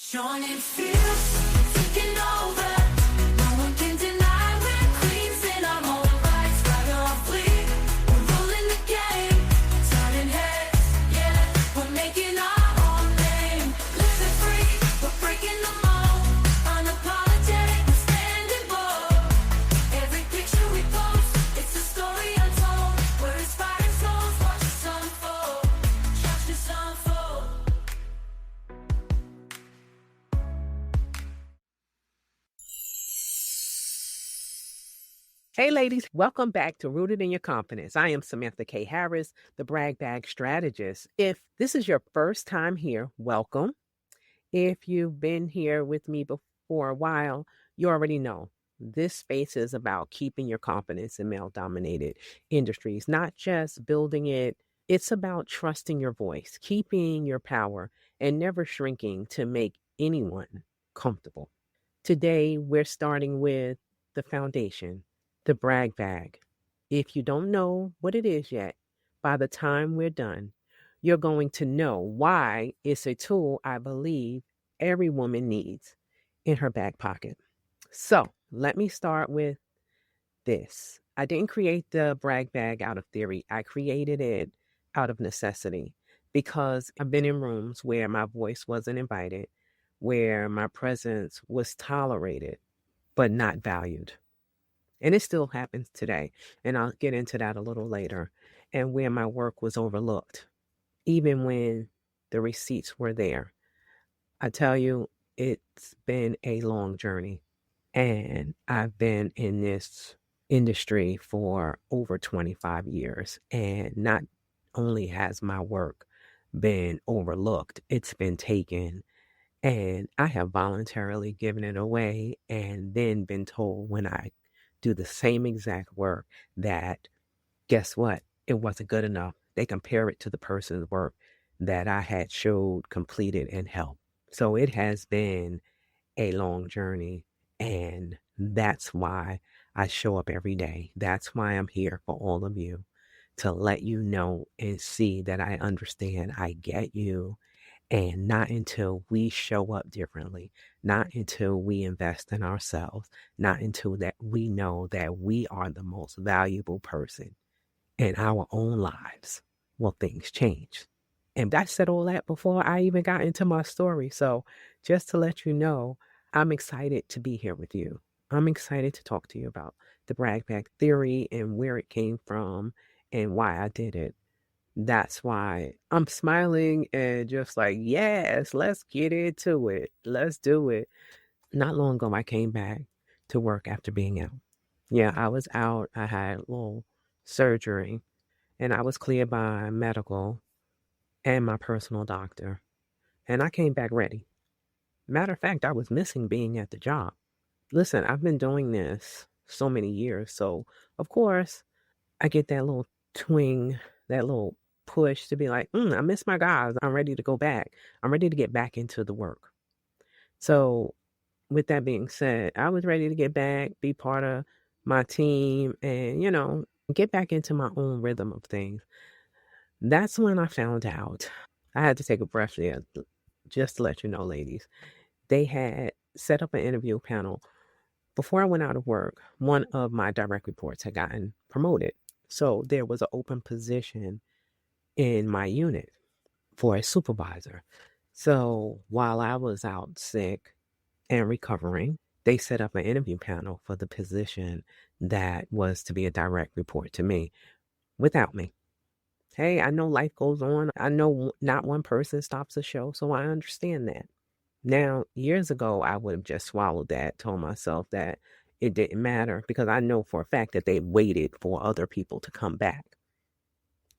Joining fields, taking over. No one can deny we're queens in our own rights. Right or fleet, we're ruling the game. Turning heads, yeah, we're making our own name. Living free, we're breaking the mold. Unapologetic, we're standing bold. Every picture we post, it's a story untold. We're inspiring souls, watch us unfold. Watch us unfold. Hey, ladies, welcome back to Rooted in Your Confidence. I am Samantha K. Harris, the Brag Bag Strategist. If this is your first time here, welcome. If you've been here with me for a while, you already know this space is about keeping your confidence in male dominated industries, not just building it. It's about trusting your voice, keeping your power, and never shrinking to make anyone comfortable. Today, we're starting with the foundation, the brag bag. If you don't know what it is yet, by the time we're done, you're going to know why it's a tool I believe every woman needs in her back pocket. So let me start with this. I didn't create the brag bag out of theory. I created it out of necessity because I've been in rooms where my voice wasn't invited, where my presence was tolerated, but not valued. And it still happens today. And I'll get into that a little later. And where my work was overlooked, even when the receipts were there. I tell you, it's been a long journey. And I've been in this industry for over 25 years. And not only has my work been overlooked, it's been taken. And I have voluntarily given it away and then been told when I do the same exact work that, guess what? It wasn't good enough. They compare it to the person's work that I had showed, completed, and helped. So it has been a long journey. And that's why I show up every day. That's why I'm here for all of you, to let you know and see that I understand, I get you. And not until we show up differently, not until we invest in ourselves, not until that we know that we are the most valuable person in our own lives, will things change. And I said all that before I even got into my story. So just to let you know, I'm excited to be here with you. I'm excited to talk to you about the brag bag theory and where it came from and why I did it. That's why I'm smiling and just like, yes, let's get into it. Let's do it. Not long ago, I came back to work after being out. Yeah, I was out. I had a little surgery and I was cleared by medical and my personal doctor. And I came back ready. Matter of fact, I was missing being at the job. Listen, I've been doing this so many years. So, of course, I get that little twing, that little push to be like, I miss my guys. I'm ready to go back. I'm ready to get back into the work. So with that being said, I was ready to get back, be part of my team and, get back into my own rhythm of things. That's when I found out. I had to take a breath there just to let you know, ladies. They had set up an interview panel. Before I went out of work, one of my direct reports had gotten promoted. So there was an open position in my unit for a supervisor. So while I was out sick and recovering, they set up an interview panel for the position that was to be a direct report to me without me. Hey, I know life goes on. I know not one person stops a show, so I understand that. Now, years ago, I would have just swallowed that, told myself that it didn't matter because I know for a fact that they waited for other people to come back.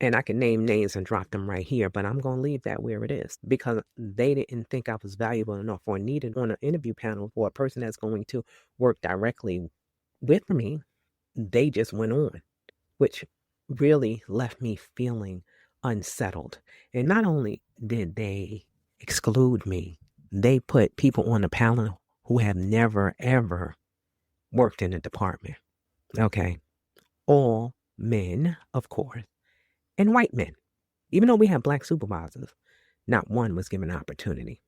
And I can name names and drop them right here, but I'm going to leave that where it is because they didn't think I was valuable enough or needed on an interview panel for a person that's going to work directly with me. They just went on, which really left me feeling unsettled. And not only did they exclude me, they put people on the panel who have never, ever worked in a department. Okay. All men, of course, and white men. Even though we have black supervisors, not one was given an opportunity.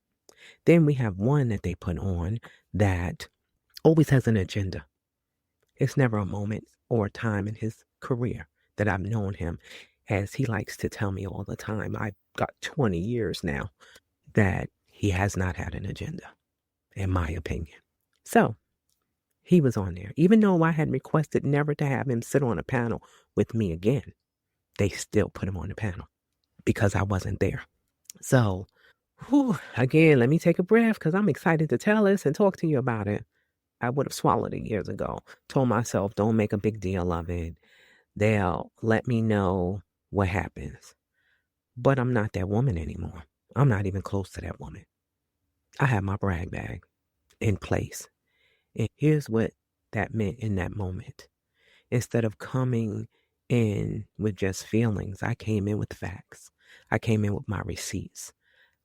Then we have one that they put on that always has an agenda. It's never a moment or a time in his career that I've known him, as he likes to tell me all the time. I've got 20 years now that he has not had an agenda, in my opinion. So he was on there. Even though I had requested never to have him sit on a panel with me again, they still put him on the panel because I wasn't there. So, again, let me take a breath because I'm excited to tell this and talk to you about it. I would have swallowed it years ago. Told myself, don't make a big deal of it. They'll let me know what happens. But I'm not that woman anymore. I'm not even close to that woman. I have my brag bag in place. And here's what that meant in that moment. Instead of coming in with just feelings, I came in with facts. I came in with my receipts,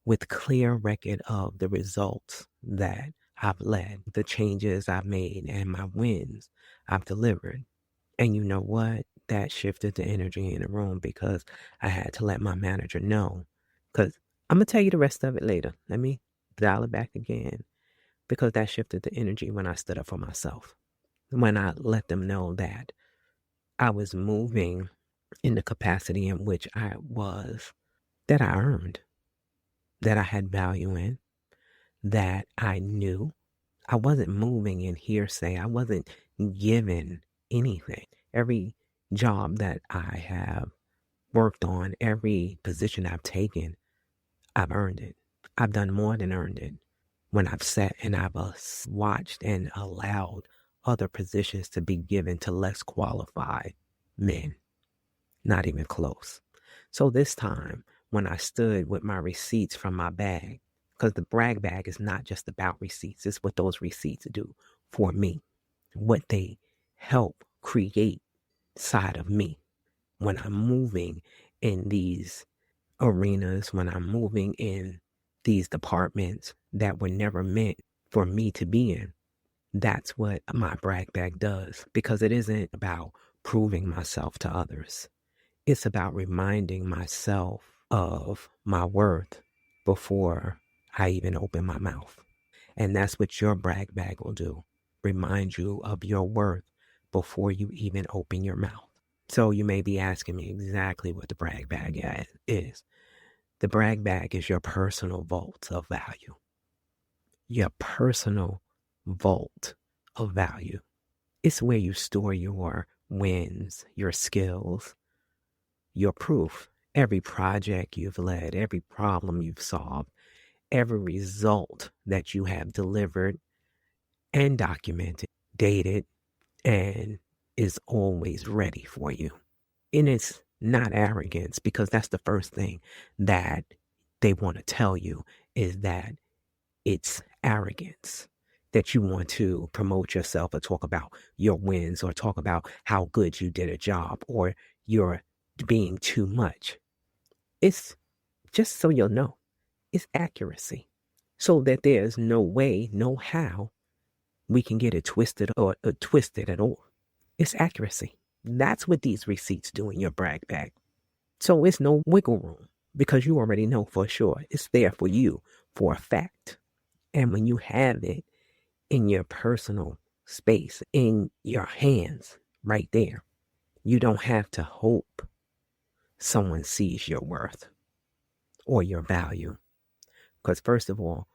with clear record of the results that I've led, the changes I've made, and my wins I've delivered. And you know what? That shifted the energy in the room because I had to let my manager know. Because I'm going to tell you the rest of it later. Let me dial it back again. Because that shifted the energy when I stood up for myself. When I let them know that I was moving in the capacity in which that I earned, that I had value in, that I knew. I wasn't moving in hearsay. I wasn't given anything. Every job that I have worked on, every position I've taken, I've earned it. I've done more than earned it. When I've sat and I've watched and allowed other positions to be given to less qualified men, not even close. So this time, when I stood with my receipts from my bag, because the brag bag is not just about receipts, it's what those receipts do for me, what they help create side of me when I'm moving in these arenas, when I'm moving in these departments that were never meant for me to be in. That's what my brag bag does, because it isn't about proving myself to others. It's about reminding myself of my worth before I even open my mouth. And that's what your brag bag will do. Remind you of your worth before you even open your mouth. So you may be asking me exactly what the brag bag is. The brag bag is your personal vault of value. Your personal vault of value. It's where you store your wins, your skills, your proof. Every project you've led, every problem you've solved, every result that you have delivered and documented, dated, and is always ready for you. And it's not arrogance, because that's the first thing that they want to tell you, is that it's arrogance, that you want to promote yourself or talk about your wins or talk about how good you did a job or you're being too much. It's just so you'll know, it's accuracy, so that there's no way, no how we can get it twisted or twisted at all. It's accuracy. That's what these receipts do in your brag bag. So it's no wiggle room, because you already know for sure it's there for you for a fact. And when you have it in your personal space, in your hands, right there, you don't have to hope someone sees your worth or your value. Because first of all,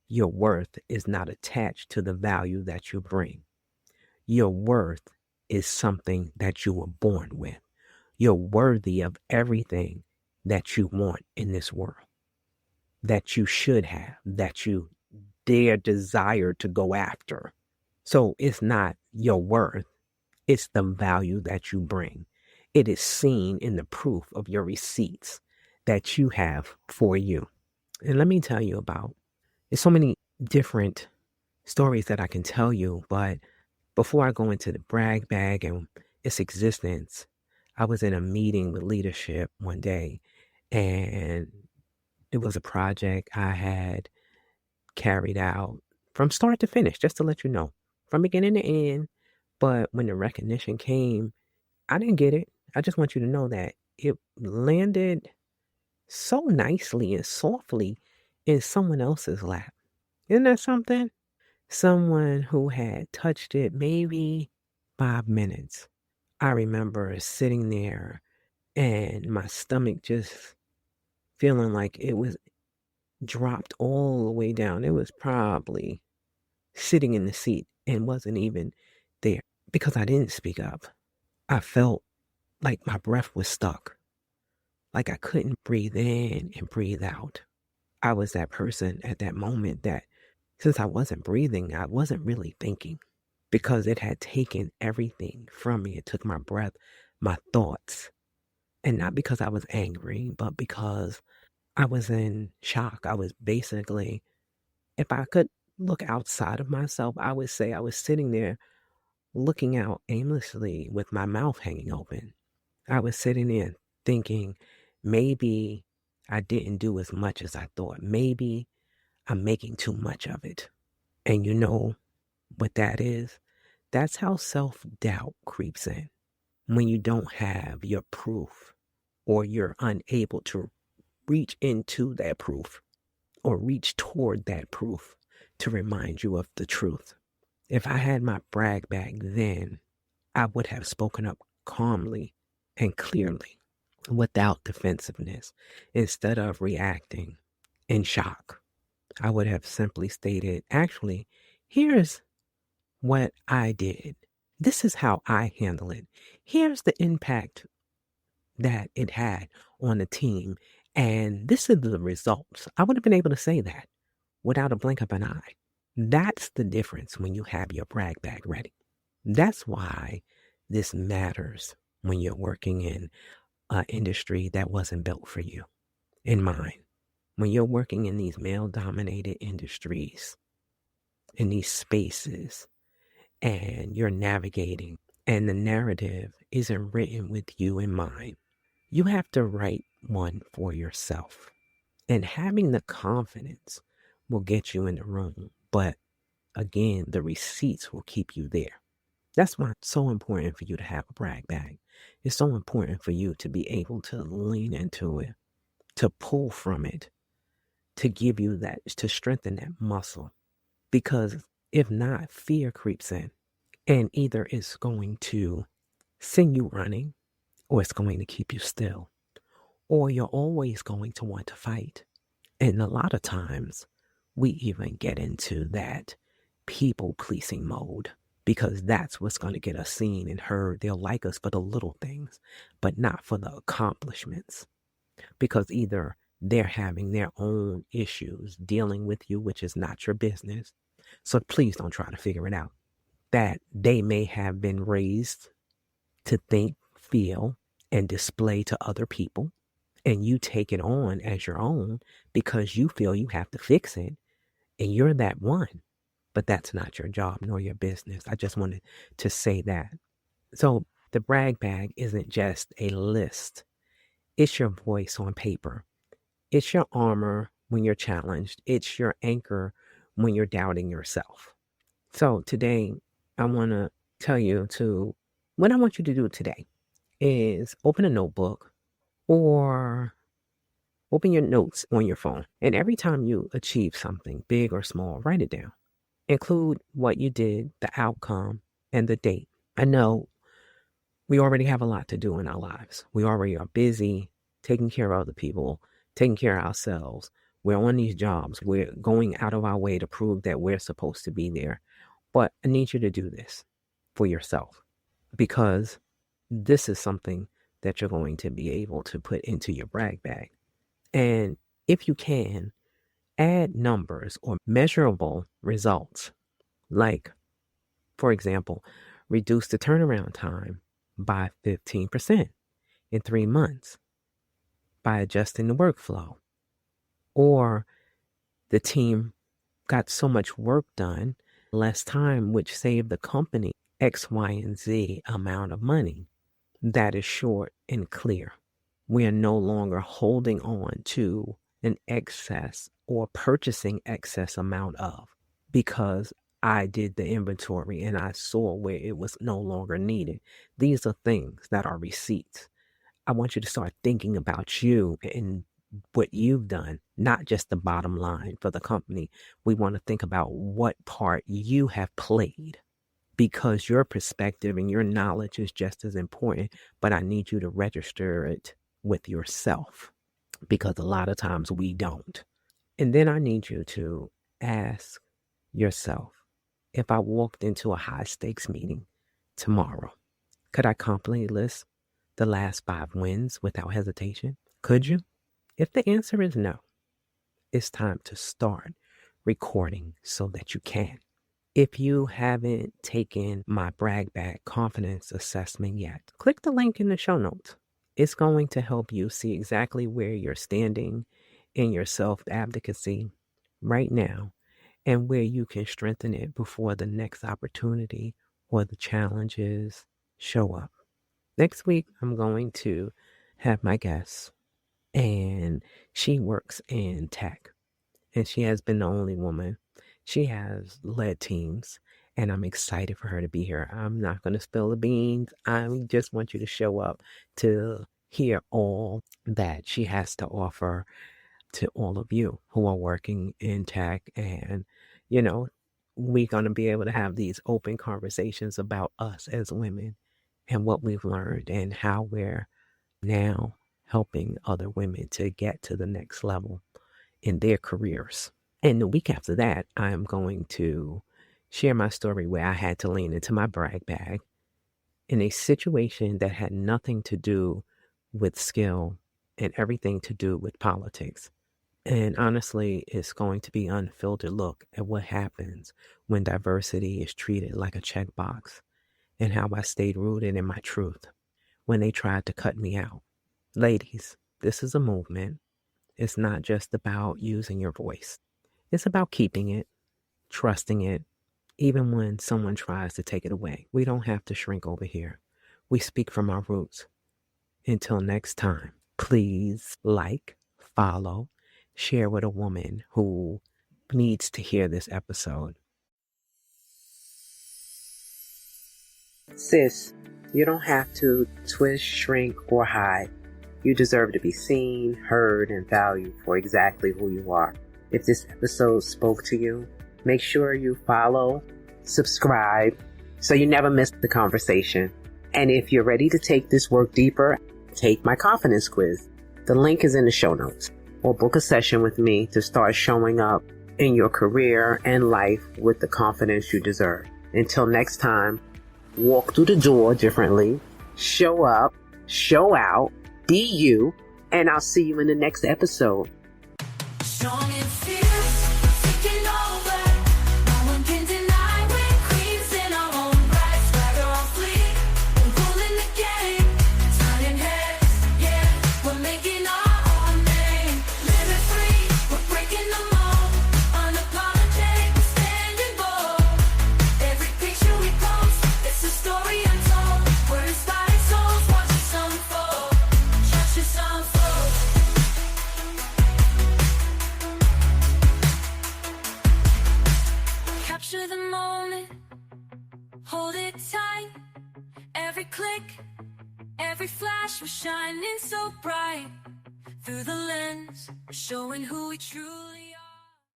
your worth is not attached to the value that you bring. Your worth is something that you were born with. You're worthy of everything that you want in this world, that you should have, that you dare desire to go after. So it's not your worth, it's the value that you bring. It is seen in the proof of your receipts that you have for you. And let me tell you about, there's so many different stories that I can tell you, but before I go into the brag bag and its existence, I was in a meeting with leadership one day, and it was a project I had carried out from start to finish, just to let you know, from beginning to end. But when the recognition came, I didn't get it. I just want you to know that it landed so nicely and softly in someone else's lap. Isn't that something? Someone who had touched it maybe 5 minutes. I remember sitting there and my stomach just feeling like it was dropped all the way down. It was probably sitting in the seat and wasn't even there because I didn't speak up. I felt like my breath was stuck, like I couldn't breathe in and breathe out. I was that person at that moment that since I wasn't breathing, I wasn't really thinking because it had taken everything from me. It took my breath, my thoughts, and not because I was angry, but because I was in shock. I was basically, if I could look outside of myself, I would say I was sitting there looking out aimlessly with my mouth hanging open. I was sitting there thinking maybe I didn't do as much as I thought. Maybe I'm making too much of it. And you know what that is? That's how self-doubt creeps in when you don't have your proof or you're unable to reach into that proof or reach toward that proof to remind you of the truth. If I had my brag bag then, I would have spoken up calmly and clearly without defensiveness instead of reacting in shock. I would have simply stated, actually, here's what I did. This is how I handle it. Here's the impact that it had on the team. And this is the results. I would have been able to say that without a blink of an eye. That's the difference when you have your brag bag ready. That's why this matters when you're working in an industry that wasn't built for you, in mine. When you're working in these male-dominated industries, in these spaces, and you're navigating, and the narrative isn't written with you in mind, you have to write one for yourself. And having the confidence will get you in the room. But again, the receipts will keep you there. That's why it's so important for you to have a brag bag. It's so important for you to be able to lean into it, to pull from it, to give you that, to strengthen that muscle. Because if not, fear creeps in and either it's going to send you running or it's going to keep you still, or you're always going to want to fight. And a lot of times we even get into that people pleasing mode because that's what's going to get us seen and heard. They'll like us for the little things, but not for the accomplishments, because either they're having their own issues dealing with you, which is not your business. So please don't try to figure it out. That they may have been raised to think, feel, and display to other people, and you take it on as your own because you feel you have to fix it, and you're that one. But that's not your job nor your business. I just wanted to say that. So the brag bag isn't just a list. It's your voice on paper. It's your armor when you're challenged. It's your anchor when you're doubting yourself. So today, I want to tell you what I want you to do today is open a notebook or open your notes on your phone. And every time you achieve something, big or small, write it down. Include what you did, the outcome, and the date. I know we already have a lot to do in our lives. We already are busy taking care of other people, taking care of ourselves. We're on these jobs. We're going out of our way to prove that we're supposed to be there. But I need you to do this for yourself because this is something that you're going to be able to put into your brag bag. And if you can, add numbers or measurable results. Like, for example, reduce the turnaround time by 15% in 3 months by adjusting the workflow. Or the team got so much work done, less time, which saved the company X, Y, and Z amount of money. That is short and clear. We are no longer holding on to an excess or purchasing excess amount of because I did the inventory and I saw where it was no longer needed. These are things that are receipts. I want you to start thinking about you and what you've done, not just the bottom line for the company. We want to think about what part you have played, because your perspective and your knowledge is just as important, but I need you to register it with yourself, because a lot of times we don't. And then I need you to ask yourself, if I walked into a high stakes meeting tomorrow, could I confidently list the last 5 wins without hesitation? Could you? If the answer is no, it's time to start recording so that you can. If you haven't taken my Brag Bag Confidence Assessment yet, click the link in the show notes. It's going to help you see exactly where you're standing in your self-advocacy right now and where you can strengthen it before the next opportunity or the challenges show up. Next week, I'm going to have my guest, and she works in tech, and she has been the only woman. She has led teams, and I'm excited for her to be here. I'm not going to spill the beans. I just want you to show up to hear all that she has to offer to all of you who are working in tech. And, we're going to be able to have these open conversations about us as women and what we've learned and how we're now helping other women to get to the next level in their careers. And the week after that, I'm going to share my story where I had to lean into my brag bag in a situation that had nothing to do with skill and everything to do with politics. And honestly, it's going to be an unfiltered look at what happens when diversity is treated like a checkbox, and how I stayed rooted in my truth when they tried to cut me out. Ladies, this is a movement. It's not just about using your voice. It's about keeping it, trusting it, even when someone tries to take it away. We don't have to shrink over here. We speak from our roots. Until next time, please follow, share with a woman who needs to hear this episode. Sis, you don't have to twist, shrink, or hide. You deserve to be seen, heard, and valued for exactly who you are. If this episode spoke to you, make sure you follow, subscribe, so you never miss the conversation. And if you're ready to take this work deeper, take my confidence quiz. The link is in the show notes. Or book a session with me to start showing up in your career and life with the confidence you deserve. Until next time, walk through the door differently, show up, show out, be you, and I'll see you in the next episode. Strong and fierce, taking over. No one can deny we're queens in our own right. Swagger on fleek, we're ruling the game. Turning heads, yeah, we're making our own name. Living free, we're breaking the mold. Unapologetic, we're standing bold. Every picture we post, it's a story untold. We're inspired souls, watch us unfold. Watch us unfold. Capture the moment, hold it tight. Every click, every flash, we're shining so bright. Through the lens, we're showing who we truly